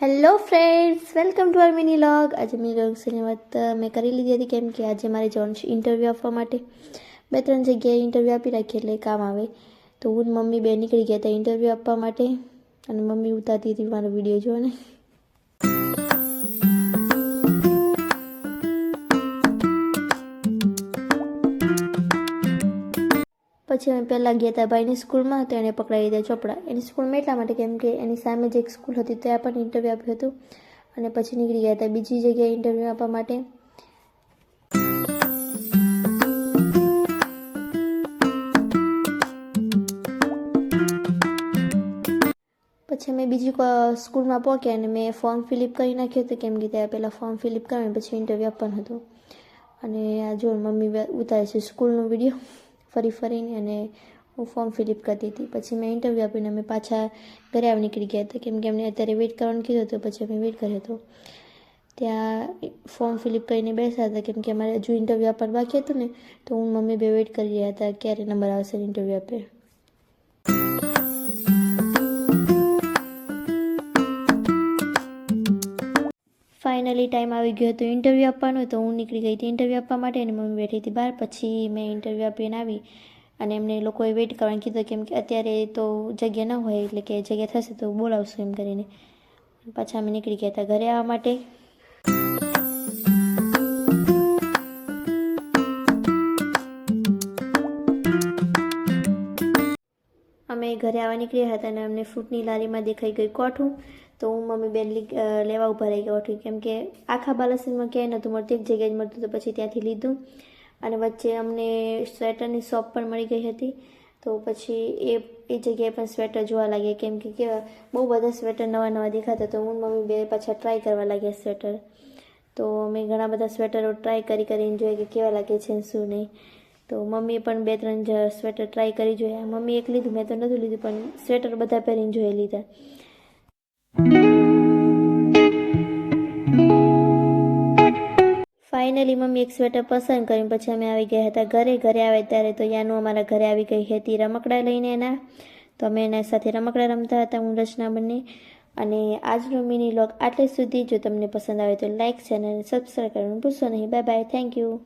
Hello friends, welcome to our mini vlog. આજે mini વ્લોગની વાત મેં કરી લીધી હતી કેમ કે આજે મારે જવાનું છે ઇન્ટરવ્યૂ આપવા માટે। 2-3 જગ્યાએ ઇન્ટરવ્યૂ આપી રાખીએ એટલે કામ આવે। તો હું મમ્મી બે નીકળી ગયા હતા ઇન્ટરવ્યૂ આપવા માટે અને મમ્મી ઉતારતી હતી મારો વિડીયો જોઈને। પછી અમે પહેલાં ગયા હતા ભાઈની સ્કૂલમાં, તો એને પકડાવી દીધા ચોપડા। એની સ્કૂલમાં એટલા માટે કેમ કે એની સામે જ એક સ્કૂલ હતી ત્યાં પણ ઇન્ટરવ્યૂ આપ્યું હતું અને પછી નીકળી ગયા હતા બીજી જગ્યાએ ઇન્ટરવ્યૂ આપવા માટે। પછી અમે બીજી સ્કૂલમાં પહોંચ્યા અને મેં ફોર્મ ફિલઅપ કરી નાખ્યું હતું કેમ કે ત્યાં પહેલાં ફોર્મ ફિલઅપ કરીને પછી ઇન્ટરવ્યૂ આપવાનું હતું। અને આ જો મમ્મી ઉતારે છે સ્કૂલનો વિડીયો ફરી ફરીને અને હું ફોર્મ ફિલઅપ કરતી હતી। પછી મેં ઇન્ટરવ્યૂ આપીને અમે પાછા ઘરે આવી નીકળી ગયા હતા કેમ કે અમને અત્યારે વેઇટ કરવાનું કીધું હતું। પછી અમે વેઇટ કર્યો હતો ત્યાં ફોર્મ ફિલઅપ કરીને બેસ્યા હતા કેમ કે અમારે હજુ ઇન્ટરવ્યૂ આપવાનું બાકી હતું ને, તો હું મમ્મી બે વેઇટ કરી રહ્યા હતા ક્યારે નંબર આવશે ઇન્ટરવ્યૂ આપે। ફાઇનલી ટાઈમ આવી ગયો હતો ઇન્ટરવ્યૂ આપવાનો, તો હું નીકળી ગઈ હતી ઇન્ટરવ્યૂ આપવા માટે અને મમ્મી બેઠી હતી બહાર। પછી મેં ઇન્ટરવ્યૂ આપીને આવી અને એમને લોકોએ વેઇટ કરવાનું કીધું કેમ કે અત્યારે તો જગ્યા ન હોય એટલે કે જગ્યા થશે તો બોલાવશું એમ કરીને। પાછા અમે નીકળી ગયા હતા ઘરે આવવા માટે। અમે ઘરે આવવા નીકળ્યા હતા અને અમને ફ્રૂટની લારીમાં દેખાઈ ગઈ કોઠું, તો હું મમ્મી બેન લેવા ઊભા રહી ગયા કોઠું કેમ કે આખા બાલાસિનોરમાં ક્યાંય નહોતું મળતું, એક જગ્યાએ જ મળતું, તો પછી ત્યાંથી લીધું। અને વચ્ચે અમને સ્વેટરની શોપ પણ મળી ગઈ હતી, તો પછી એ જગ્યાએ પણ સ્વેટર જોવા લાગ્યા કેમ કે કેવા બહુ બધા સ્વેટર નવા નવા દેખાતા, તો હું મમ્મી બે પાછા ટ્રાય કરવા લાગ્યા સ્વેટર। તો અમે ઘણા બધા સ્વેટરો ટ્રાય કરીને જોઈએ કે કેવા લાગે છે ને શું નહીં। તો મમ્મીએ પણ 2-3 સ્વેટર ટ્રાય કરી જોયા। મમ્મી એક લીધું, મેં તો નહોતું લીધું પણ સ્વેટર બધા પહેરીને જોઈ લીધા। ફાઇનલી મમ્મી એક સ્વેટર પસંદ કર્યું પછી અમે આવી ગયા હતા ઘરે આવે ત્યારે તો યાનું અમારા ઘરે આવી ગઈ હતી રમકડા લઈને એના, તો અમે એના સાથે રમકડા રમતા હતા હું રચના બંને। અને આજનો મિની વ્લોગ આટલે સુધી। જો તમને પસંદ આવે તો લાઇક, ચેનલ અને સબસ્ક્રાઈબ કરવાનું ભૂલશો નહીં। Bye bye, thank you.